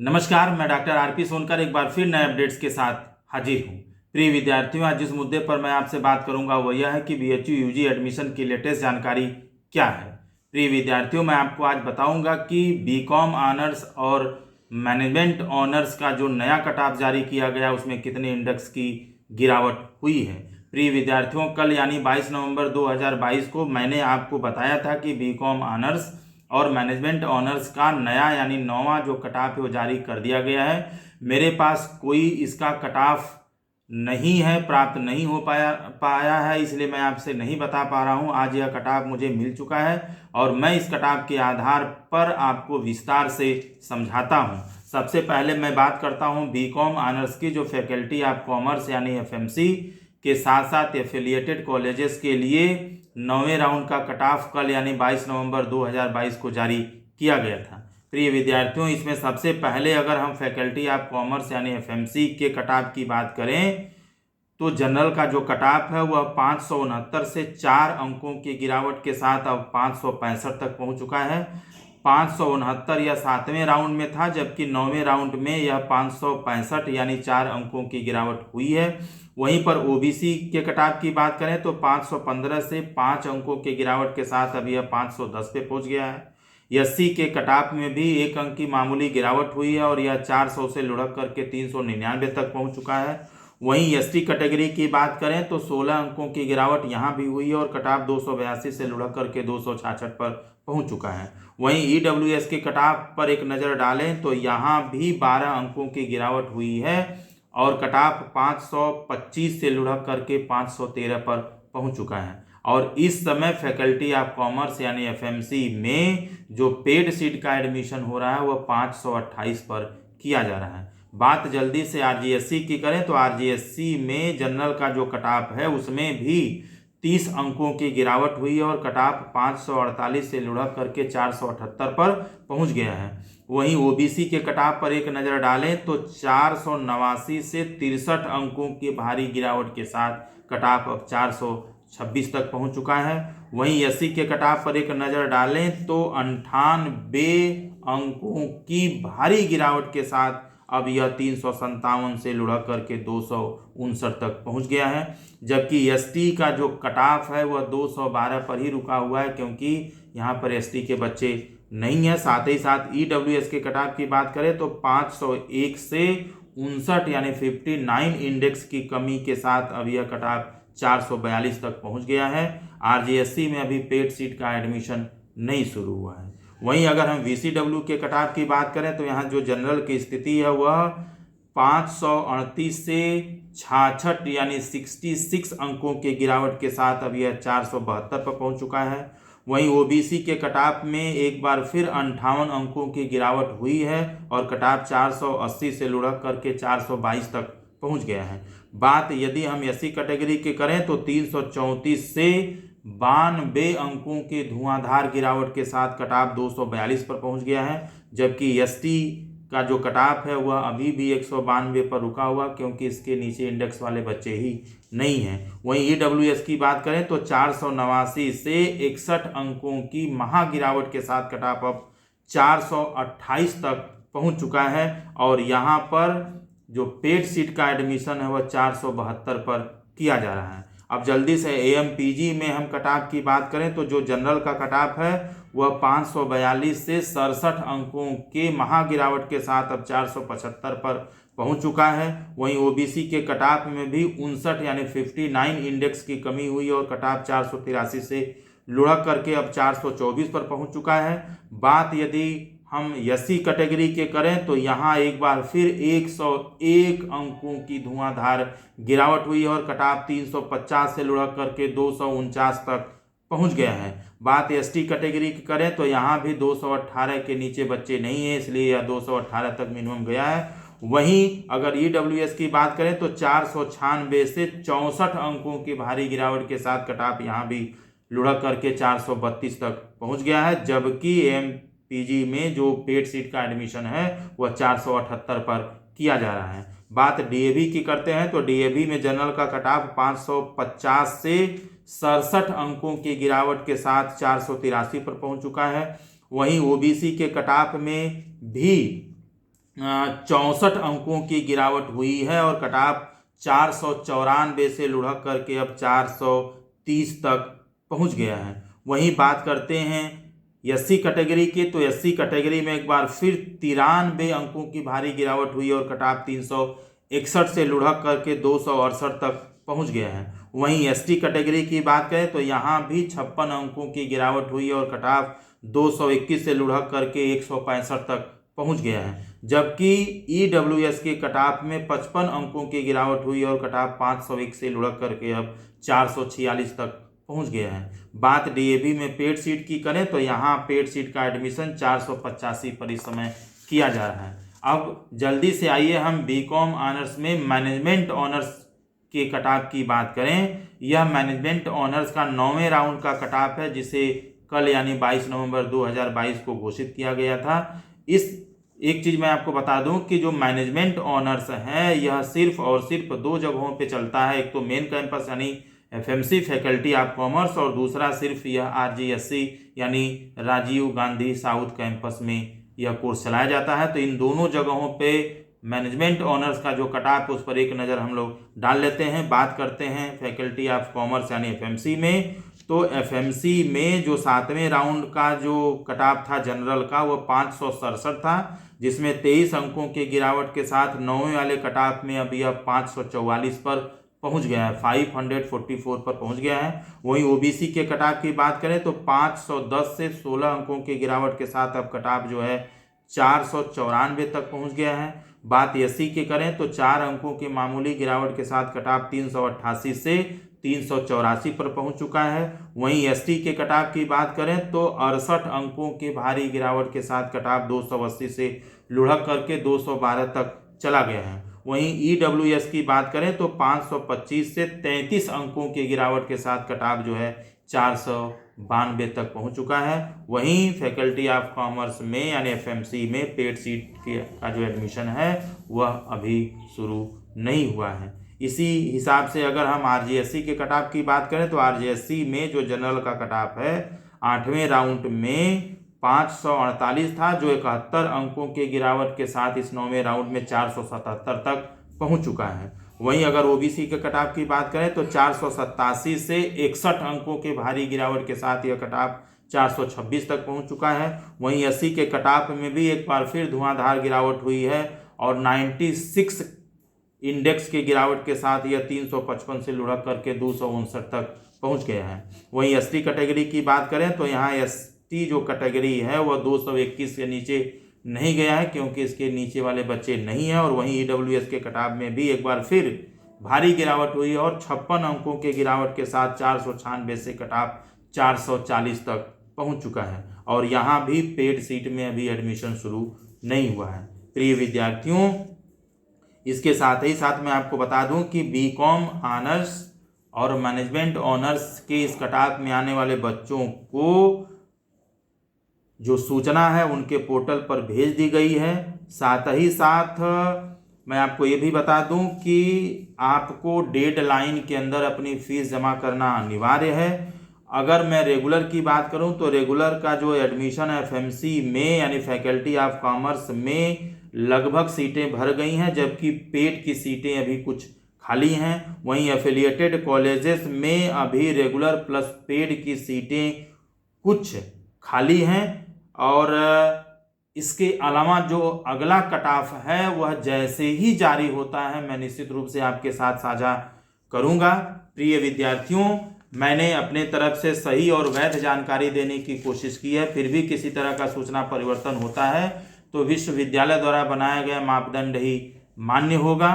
नमस्कार, मैं doctor RP Sonkar एक बार फिर नए अपडेट्स के साथ हाजिर हूँ। प्रिय विद्यार्थियों, आज जिस मुद्दे पर मैं आपसे बात करूंगा वो यह है कि बीएचयू यूजी एडमिशन की लेटेस्ट जानकारी क्या है। प्रिय विद्यार्थियों, मैं आपको आज बताऊंगा कि बीकॉम ऑनर्स और मैनेजमेंट ऑनर्स का जो नया कट ऑफ जारी किया गया उसमें कितने इंडेक्स की गिरावट हुई है। प्रिय विद्यार्थियों, कल यानी 22 नवंबर 2022 को मैंने आपको बताया था कि बीकॉम ऑनर्स और मैनेजमेंट ऑनर्स का नया यानी 9वां जो कट ऑफ है वो जारी कर दिया गया है। मेरे पास कोई इसका कट ऑफ नहीं है, प्राप्त नहीं हो पाया है, इसलिए मैं आपसे नहीं बता पा रहा हूं। आज यह कट ऑफ मुझे मिल चुका है और मैं इस कट ऑफ के आधार पर आपको विस्तार से समझाता हूं। सबसे पहले मैं बात करता हूं बीकॉम ऑनर्स की, जो फैकल्टी ऑफ कॉमर्स यानी एफएमसी के साथ साथ एफिलिएटेड कॉलेजेस के लिए 9वें राउंड का कट ऑफ कल यानी 22 नवंबर 2022 को जारी किया गया था। प्रिय विद्यार्थियों, इसमें सबसे पहले अगर हम फैकल्टी ऑफ कॉमर्स यानी एफएमसी के कट ऑफ की बात करें तो जनरल का जो कट ऑफ है वह 569 से 4 अंकों की गिरावट के साथ अब 565 तक पहुंच चुका है। 569 यह 7वें राउंड में था, जबकि 9वें राउंड में यह 565 यानी 4 अंकों की गिरावट हुई है। वहीं पर ओबीसी के कट ऑफ की बात करें तो 515 से 5 अंकों की गिरावट के साथ अब यह 510 पे पहुंच गया है। एससी के कट ऑफ में भी 1 अंक की मामूली गिरावट हुई है और यह 400 से लुढ़क करके 399 तक पहुंच चुका है। वहीं एसटी कैटेगरी की बात करें तो 16 अंकों की गिरावट यहां भी हुई है और कट ऑफ 282 से लुढ़क करके 266 पर पहुंच चुका है। वहीं ईडब्ल्यूएस के कट ऑफ पर एक नज़र डालें तो यहां भी 12 अंकों की गिरावट हुई है और कट ऑफ 525 से लुढ़क करके 513 पर पहुंच चुका है। और इस समय फैकल्टी ऑफ कॉमर्स यानी एफएमसी में जो पेड सीट का एडमिशन हो रहा है वह 528 पर किया जा रहा है। बात जल्दी से आरजीएससी की करें तो आरजीएससी में जनरल का जो कट ऑफ है उसमें भी 30 अंकों की गिरावट हुई है और कट ऑफ 548 से लुढ़क करके 478 पर पहुंच गया है। वहीं ओबीसी के कट ऑफ पर एक नज़र डालें तो 489 से 63 अंकों की भारी गिरावट के साथ कट ऑफ अब 426 तक पहुंच चुका है। वहीं एससी के कट ऑफ पर एक नज़र डालें तो 98 अंकों की भारी गिरावट के साथ अब यह 357 से लुढ़क करके 259 तक पहुंच गया है। जबकि एसटी का जो कट ऑफ है वह 212 पर ही रुका हुआ है, क्योंकि यहाँ पर एसटी के बच्चे नहीं है। साथ ही साथ ईडब्ल्यूएस के कट ऑफ की बात करें तो 501 से 59 यानी 59 इंडेक्स की कमी के साथ अब यह कट ऑफ 442 तक पहुंच गया है। आरजीएससी में अभी पेड सीट का एडमिशन नहीं शुरू हुआ है। वहीं अगर हम वीसीडब्ल्यू के कट ऑफ की बात करें तो यहाँ जो जनरल की स्थिति है वह 538 से 66 यानी 66 अंकों के गिरावट के साथ अब यह 472 पर पहुंच चुका है। वहीं ओबीसी के कट ऑफ में एक बार फिर 58 अंकों की गिरावट हुई है और कट ऑफ 480 से लुढ़क करके 422 तक पहुंच गया है। बात यदि हम एससी कैटेगरी की करें तो 334 से 92 अंकों की धुआंधार गिरावट के साथ कट ऑफ 242 पर पहुंच गया है। जबकि एसटी का जो कट ऑफ है वह अभी भी 192 पर रुका हुआ, क्योंकि इसके नीचे इंडेक्स वाले बच्चे ही नहीं हैं। वहीं ईडब्ल्यूएस की बात करें तो 489 से 61 अंकों की महा गिरावट के साथ कट ऑफ अब 428 तक पहुंच चुका है और यहाँ पर जो पेड सीट का एडमिशन है वह 472 पर किया जा रहा है। अब जल्दी से एएमपीजी में हम कट ऑफ की बात करें तो जो जनरल का कट ऑफ है वह 542 से 67 अंकों के महा गिरावट के साथ अब 475 पर पहुंच चुका है। वहीं ओबीसी के कट ऑफ में भी 59 यानी 59 इंडेक्स की कमी हुई और कट ऑफ 483 से लुढ़क करके अब 424 पर पहुंच चुका है। बात यदि हम एससी कैटेगरी के करें तो यहाँ एक बार फिर 101 अंकों की धुआंधार गिरावट हुई और कट ऑफ 350 से लुढ़क करके 249 तक पहुंच गया है। बात एसटी कैटेगरी की करें तो यहाँ भी 218 के नीचे बच्चे नहीं हैं, इसलिए यह 218 तक मिनिमम गया है। वहीं अगर ईडब्ल्यूएस की बात करें तो 496 से 64 अंकों की भारी गिरावट के साथ कट ऑफ यहाँ भी लुढ़क करके 432 तक पहुँच गया है। जबकि एमपीजी में जो पेड सीट का एडमिशन है वह 478 पर किया जा रहा है। बात डीएवी की करते हैं तो डीएवी में जनरल का कट ऑफ 550 से 67 अंकों की गिरावट के साथ 483 पर पहुंच चुका है। वहीं ओबीसी के कट ऑफ में भी 64 अंकों की गिरावट हुई है और कट ऑफ 494 से लुढ़क करके अब 430 तक पहुंच गया है। वहीं बात करते हैं एससी कैटेगरी के, तो एससी कैटेगरी में एक बार फिर 93 अंकों की भारी गिरावट हुई और कट ऑफ 361 से लुढ़क करके 268 तक पहुंच गया है। वहीं एसटी कैटेगरी की बात करें तो यहाँ भी 56 अंकों की गिरावट हुई और कट ऑफ 221 से लुढ़क करके 165 तक पहुंच गया है। जबकि ईडब्ल्यूएस के कट ऑफ में 55 अंकों की गिरावट हुई और कट ऑफ 501 से लुढ़क करके अब 446 तक पहुंच गया है। बात डीएवी में पेड सीट की करें तो यहाँ पेड सीट का एडमिशन 485 पर इस समय किया जा रहा है। अब जल्दी से आइए हम बीकॉम ऑनर्स में मैनेजमेंट ऑनर्स के कट ऑफ की बात करें। यह मैनेजमेंट ऑनर्स का 9वें राउंड का कट ऑफ है, जिसे कल यानी 22 नवंबर 2022 को घोषित किया गया था। इस एक चीज़ मैं आपको बता दूं कि जो मैनेजमेंट ऑनर्स है यह सिर्फ और सिर्फ 2 जगहों पे चलता है। एक तो मेन कैंपस यानी एफएमसी फैकल्टी ऑफ कॉमर्स, और दूसरा सिर्फ यह आरजीएससी यानी राजीव गांधी साउथ कैंपस में यह कोर्स चलाया जाता है। तो इन दोनों जगहों पे मैनेजमेंट ऑनर्स का जो कट ऑफ उस पर एक नज़र हम लोग डाल लेते हैं। बात करते हैं फैकल्टी ऑफ कॉमर्स यानी एफएमसी में, तो एफएमसी में जो 7वें राउंड का जो कट ऑफ था जनरल का वो 567 था, जिसमें 23 अंकों की गिरावट के साथ 9वें वाले कट ऑफ में अभी अब 544 पर पहुंच गया है, 544 पर पहुंच गया है। वहीं ओबीसी के कट ऑफ की बात करें तो 510 से 16 अंकों की गिरावट के साथ अब कट ऑफ जो है 494 तक पहुंच गया है। बात एससी के करें तो 4 अंकों की मामूली गिरावट के साथ कट ऑफ 388 से 384 पर पहुंच चुका है। वहीं एसटी के कट ऑफ की बात करें तो 68 अंकों की भारी गिरावट के साथ कट ऑफ 280 से लुढ़क करके 212 तक चला गया है। वहीं ईडब्ल्यूएस की बात करें तो 525 से 33 अंकों की गिरावट के साथ कट ऑफ जो है 492 तक पहुंच चुका है। वहीं फैकल्टी ऑफ कॉमर्स में यानी एफएमसी में पेड सीट का जो एडमिशन है वह अभी शुरू नहीं हुआ है। इसी हिसाब से अगर हम आरजीएससी के कट ऑफ की बात करें तो आरजीएससी में जो जनरल का कट ऑफ है 8वें राउंड में 548 था, जो 71 अंकों के गिरावट के साथ इस 9वें राउंड में 477 तक पहुंच चुका है। वहीं अगर ओबीसी के कट ऑफ की बात करें तो 487 से 61 अंकों के भारी गिरावट के साथ यह कट ऑफ 426 तक पहुंच चुका है। वहीं एससी के कट ऑफ में भी एक बार फिर धुआंधार गिरावट हुई है और 96 इंडेक्स की गिरावट के साथ यह 355 से लुढ़क करके 259 तक पहुंच गया है। वहीं एसटी कैटेगरी की बात करें तो यहाँ एसटी जो कैटेगरी है वह 221 के नीचे नहीं गया है, क्योंकि इसके नीचे वाले बच्चे नहीं हैं। और वहीं ईडब्ल्यूएस के कट ऑफ में भी एक बार फिर भारी गिरावट हुई और 56 अंकों के गिरावट के साथ 496 से कट ऑफ 440 तक पहुंच चुका है। और यहाँ भी पेड सीट में अभी एडमिशन शुरू नहीं हुआ है। प्रिय विद्यार्थियों, इसके साथ ही साथ मैं आपको बता दूं कि बीकॉम ऑनर्स और मैनेजमेंट ऑनर्स के इस कट ऑफ में आने वाले बच्चों को जो सूचना है उनके पोर्टल पर भेज दी गई है। साथ ही साथ मैं आपको ये भी बता दूं कि आपको डेडलाइन के अंदर अपनी फीस जमा करना अनिवार्य है। अगर मैं रेगुलर की बात करूं तो रेगुलर का जो एडमिशन है एफएमसी में यानी फैकल्टी ऑफ कॉमर्स में लगभग सीटें भर गई हैं, जबकि पेड की सीटें अभी कुछ खाली हैं। वहीं एफिलिएटेड कॉलेजेस में अभी रेगुलर प्लस पेड की सीटें कुछ खाली हैं। और इसके अलावा जो अगला कट ऑफ है वह जैसे ही जारी होता है मैं निश्चित रूप से आपके साथ साझा करूंगा। प्रिय विद्यार्थियों, मैंने अपने तरफ से सही और वैध जानकारी देने की कोशिश की है, फिर भी किसी तरह का सूचना परिवर्तन होता है तो विश्वविद्यालय द्वारा बनाया गया मापदंड ही मान्य होगा।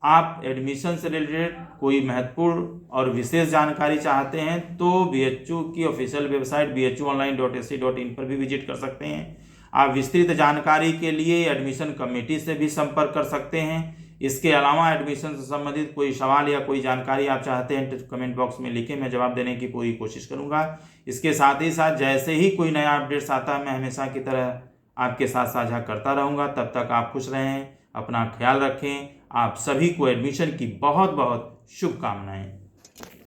आप एडमिशन से रिलेटेड कोई महत्वपूर्ण और विशेष जानकारी चाहते हैं तो बीएचयू की ऑफिशियल वेबसाइट bhuonline.ac.in पर भी विजिट कर सकते हैं। आप विस्तृत जानकारी के लिए एडमिशन कमेटी से भी संपर्क कर सकते हैं। इसके अलावा एडमिशन से संबंधित कोई सवाल या कोई जानकारी आप चाहते हैं तो कमेंट बॉक्स में लिखें, मैं जवाब देने की पूरी कोशिश करूंगा। इसके साथ ही साथ जैसे ही कोई नया अपडेट्स आता है मैं हमेशा की तरह आपके साथ साझा करता रहूँगा। तब तक आप खुश रहें, अपना ख्याल रखें। आप सभी को एडमिशन की बहुत बहुत शुभकामनाएं।